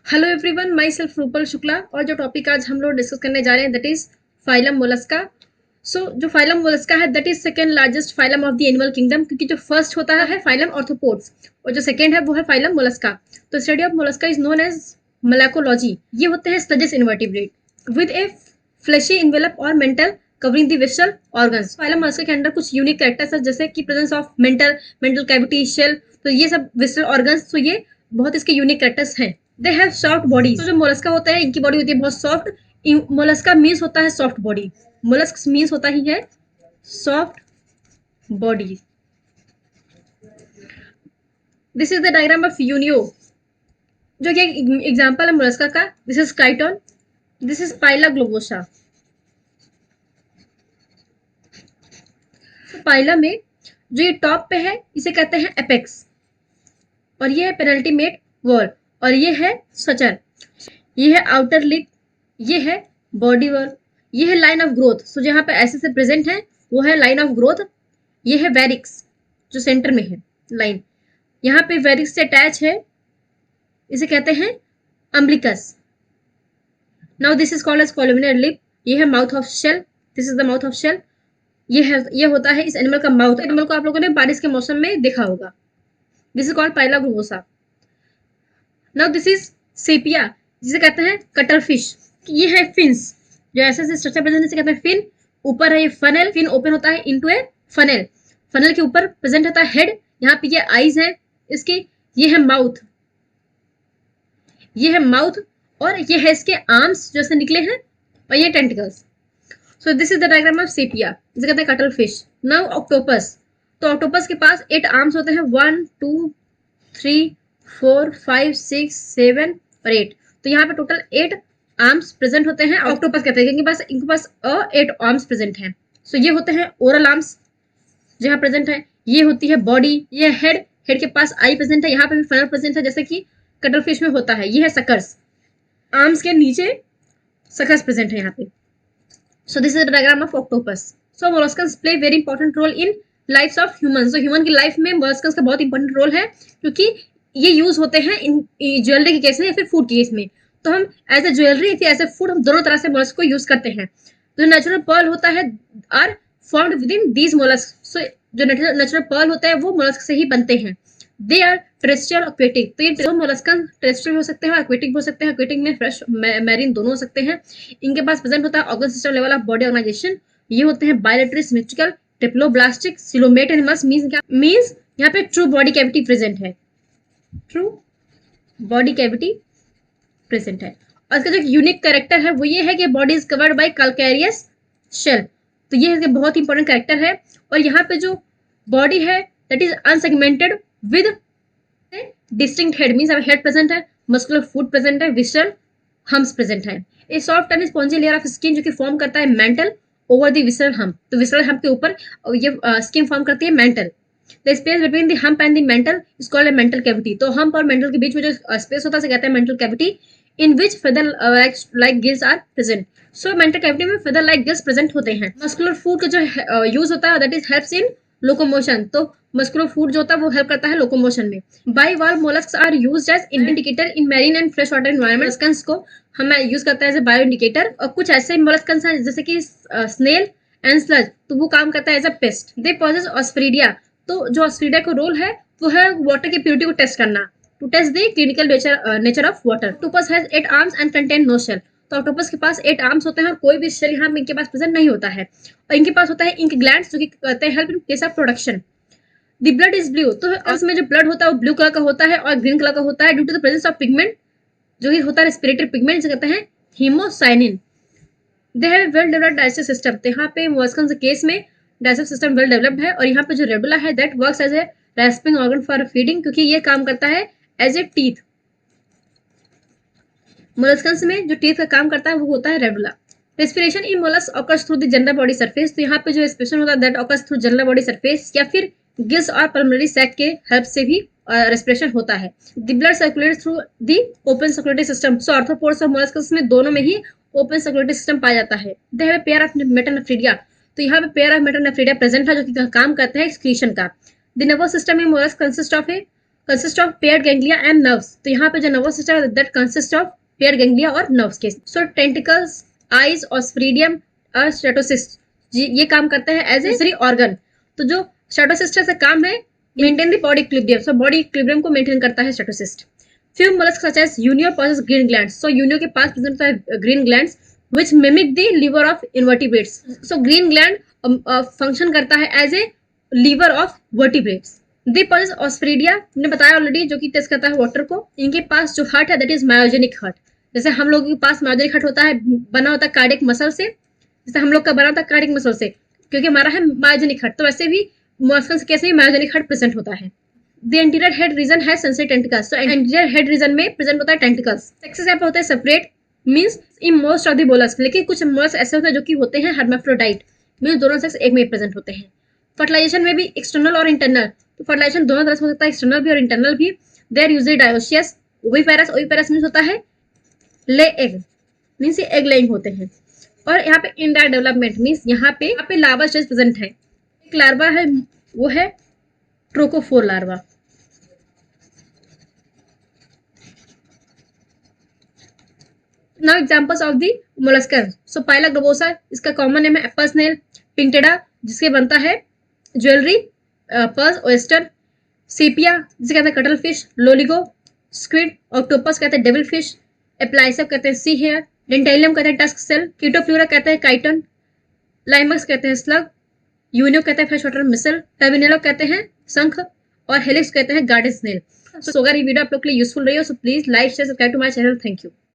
Hello everyone, my self Rupal Shukla. और जो topic आज हम लोग डिस्कस करने जा रहे हैं दैट इज फाइलम मोलस्का। जो फाइलम मोलस्का है that is second largest phylum of the animal kingdom, क्योंकि जो फर्स्ट होता है फाइलम ऑर्थोपोड्स और जो सेकेंड है वो है फाइलम मोलस्का। तो study of mollusca is known as malacology. ये होते हैं sluggish invertebrate with a fleshy envelope or mantle covering the visceral organs. Phylum mollusca के अंदर कुछ यूनिक कैरेक्टर्स है जैसे कि presence of mantle cavity shell, तो ये सब विसरल ऑर्गन्स, तो ये बहुत इसके यूनिक कैरेक्टर्स हैं। They have soft bodies. तो जो मोलस्का होता है इनकी बॉडी होती है बहुत सॉफ्ट। मोलस्का मीन्स होता है सॉफ्ट बॉडी। मोलस्क मीन्स होता ही है soft body. This is the diagram of Unio, जो कि एग्जांपल है मोलस्का का। This is Chiton, this is Pila globosa. Pila में जो ये टॉप पे है इसे कहते हैं एपेक्स, और ये है पेनल्टीमेट वॉल, और ये है सचर, ये है आउटर लिप, ये है बॉडी वॉल, ये है लाइन ऑफ ग्रोथ। सो जहाँ पे ऐसे से प्रेजेंट है वो है लाइन ऑफ ग्रोथ। ये है वेरिक्स जो सेंटर में है लाइन, यहाँ पे वेरिक्स से अटैच है, इसे कहते हैं umbilicus. Now this is called as columnar lip. ये है mouth of shell, this is the mouth of shell. ये होता है इस एनिमल का माउथ। एनिमल को आप लोगों ने बारिश के मौसम में देखा होगा। This is called Pila globosa. Now this is sepia, जिसे कहते हैं कटर फिश। ये है फिन्स, जो ऐसे से स्ट्रक्चर प्रेजेंट है, कहते हैं फिन। ऊपर है ये फनल, फिन ओपन होता है इनटू ए फनल। फनल के ऊपर प्रेजेंट होता है हेड, यहाँ पे ये आईज है इसकी। ये है माउथ, ये है माउथ, और ये है इसके आर्म्स जो ऐसे निकले हैं, और ये tentacles. So this is the diagram of sepia, जिसे कहते हैं कटल फिश। Now octopus. तो ऑक्टोपस के पास 8 आर्म्स होते हैं, 1 2 3 4 5 6 7 और 8। तो यहाँ पे टोटल 8 आर्म्स प्रेजेंट होते हैं। ऑक्टोपस कहते हैं क्योंकि इनके पास 8 आर्म्स प्रेजेंट हैं। सो ये होते हैं ओरल आर्म्स जहाँ प्रेजेंट है। ये होती है बॉडी, ये हेड, हेड के पास आई प्रेजेंट है, यहाँ पे भी फनल प्रेजेंट है जैसे कि कटल फिश में होता है। ये है सकर्स, आर्म्स के नीचे सकर्स प्रेजेंट है यहाँ पे। So this is the diagram of octopus. So molluscs play very important role in lifes of human. सो ह्यूमन की लाइफ में मोलस्कस का बहुत इंपॉर्टेंट रोल है, क्योंकि ये यूज होते हैं इन ज्वेलरी के केस में या फिर फूड के केस में। तो हम एज ए ज्वेलरी या फिर एज ए फूड हम दोनों तरह से मोलस्क को यूज करते हैं। जो नेचुरल पर्ल होता है are formed within these mollusc. सो जो नेचुरल पर्ल होता है वो मोलस्क से ही बनते हैं। They are terrestrial aquatic. तो ये मोलस्कन टेरेस्ट्रियल हो सकते हैं, एक्वेटिक हो सकते हैं। एक्वेटिक में फ्रेश मैरीन दोनों हो सकते हैं। इनके पास प्रेजेंट होता है organ system level of body organisation. ये होते हैं bilaterally, symmetrical, triploblastic, coelomate animals. Means यहाँ पे ट्रू बॉडी कैविटी प्रेजेंट है, ट्रू बॉडी कैविटी प्रेजेंट है। और इसका जो यूनिक कैरेक्टर है वो ये है कि body is covered by calcareous shell. तो ये इसका बहुत इंपॉर्टेंट कैरेक्टर है। और यहाँ पे जो बॉडी है that is unsegmented with distinct head, means head present है, मस्कुलर फूड प्रेजेंट है, विसरल हम्स प्रेजेंट है। ए soft and spongy layer of skin जो कि फॉर्म करता है mental over the visceral hump. तो विसरल हम्प के ऊपर ये स्किन फॉर्म करती है mental. The space between the hump and the mental is called a mantle cavity. तो हम्प और मेंटल के बीच में जो स्पेस होता है उसे कहते हैं mantle cavity, in which feather like gills are present. So mantle cavity में फेदर लाइक गिल्स प्रेजेंट होते हैं। मस्कुलर फूड का जो यूज होता है that is helps in locomotion. तो मस्कुलर फूड जो होता है वो हेल्प करता है लोकोमोशन में। Bivalve molluscs are used as indicator in marine and fresh water environment. Molluscans को हम यूज करते हैं एज ए बायो इंडिकेटर। और कुछ ऐसे मोलस्कन्स हैं जैसे कि स्नेल एंड स्लज, तो वो काम करता है as a pest. They possess osphradia. तो जो ऑस्फ्रीडिया का रोल है वो है वाटर की प्योरिटी को टेस्ट करना, to test the clinical nature of water. Octopus has 8 arms and contain no shell. तो ऑक्टोपस के पास 8 आर्म्स होते हैं और कोई भी शेल यहाँ इनके पास प्रेजेंट नहीं होता है। और इनके पास होता है इंक ग्लैंड्स जो कि करते हैं help in case of production. The blood is blue. तो उसमें जो ब्लड होता है वो ब्लू कलर का होता है और ग्रीन कलर का होता है due to the presence of pigment जो कि होता है रेस्पिरेटरी पिगमेंट, जिसे कहते हैं haemocyanin. They have well developed digestive system. तो यहाँ पे मोलस्कन के केस में डाइजेस्टिव सिस्टम वेल डेवलप्ड है। और यहाँ पे जो रेडुला है that works as a rasping organ for feeding, क्योंकि ये काम करता है एज ए टीथ। मोलस्कन्स में जो टीथ का काम करता है वो होता है radula. Respiration in mollusc occurs through the general body surface. तो यहाँ पे जो रेस्पिरेशन होता है that occurs through general body surface, या फिर गिल्स और पल्मोनरी सैक के हेल्प से भी रेस्पिरेशन होता है। The blood circulate through the open circulatory system. So arthropods और मोलस्कस में दोनों में ही ओपन सर्कुलेटरी सिस्टम पाया जाता है। They have a pair of metanephridia. तो यहाँ पे पेयर ऑफ मेटानेफ्रीडिया प्रेजेंट है जो कि काम करता है एक्सक्रीशन का। The nervous system in mollusc consist of A consist of paired ganglia and nerves, तो यहाँ पे जो नर्वस सिस्टम है that consist of paired ganglia और नर्व्स के। सो टेंटिकल्स, आईज, ऑस्फ्रीडियम और स्ट्रेटोसिस्ट ये काम करते हैं एज ए सेंसरी ऑर्गन। तो जो स्ट्रेटोसिस्ट से काम है maintain the body equilibrium, so body equilibrium को मेंटेन करता है statocyst. Few mollusc such as Unio possess green glands, so Unio के पास प्रेजेंट होता है green glands which mimic the liver of invertebrates, so green gland function करता है as a liver of vertebrates. They possess osphradia, मैंने बताया already, जो कि टेस्ट करता है वाटर को। इनके पास जो हार्ट है दैट इज मायोजेनिक हार्ट, जैसे हम लोगों के पास मायोजेनिक हार्ट होता है, बना होता है कार्डियक मसल से, जैसे हम लोग का बना होता है कार्डियक मसल से, क्योंकि हमारा है मायोजेनिक हार्ट, तो वैसे भी मॉस्कल्स कैसे भी मायोजेनिक हार्ट प्रेजेंट होता है। The anterior head region has sensory tentacles, so anterior head region में प्रेजेंट होता है टेंटिकल्स। सेक्सेस यहाँ पे होते हैं separate, means in most of the mollusc, लेकिन कुछ मोलस्क ऐसे होते हैं जो कि होते हैं हर्माफ्रोडाइट, मींस दोनों सेक्स एक में प्रेजेंट होते हैं। फर्टिलाइजेशन में भी एक्सटर्नल और इंटरनल, तो फर्टिलाइजेशन दोनों तरह से हो सकता है, एक्सटर्नल भी और इंटरनल भी। They are usually dioecious. Oviparous, oviparous means होता है ले एग, मींस ये एग लेइंग होते हैं। और यहाँ पे इंडायरेक्ट डेवलपमेंट मींस यहाँ पे लार्वा स्टेज प्रेजेंट है। एक लार्वा है वो है trochophore larva. Now examples of the molluscs, so Pila globosa, इसका कॉमन नेम है एप्पल स्नेल। पिंटेडा, जिससे बनता है ज्वेलरी, पर्स, ओयस्टर। सेपिया, जिसे कहते हैं cuttle fish. Loligo, squid. Octopus कहते हैं डेविल फिश। एप्लाइसप कहते हैं सी हेयर। डेंटेलियम कहते हैं टस्क सेल। कीटोप्लूरा कहते हैं काइटन। लाइमक्स कहते हैं स्लग। यूनियो कहते हैं फ्रेश वाटर मिसल। टर्मिनेलो कहते हैं शंख। और हेलिक्स कहते हैं गार्डन स्नेल। सो अगर ये वीडियो आप लोग के लिए यूजफुल रही हो, so please like share subscribe to my channel. Thank you.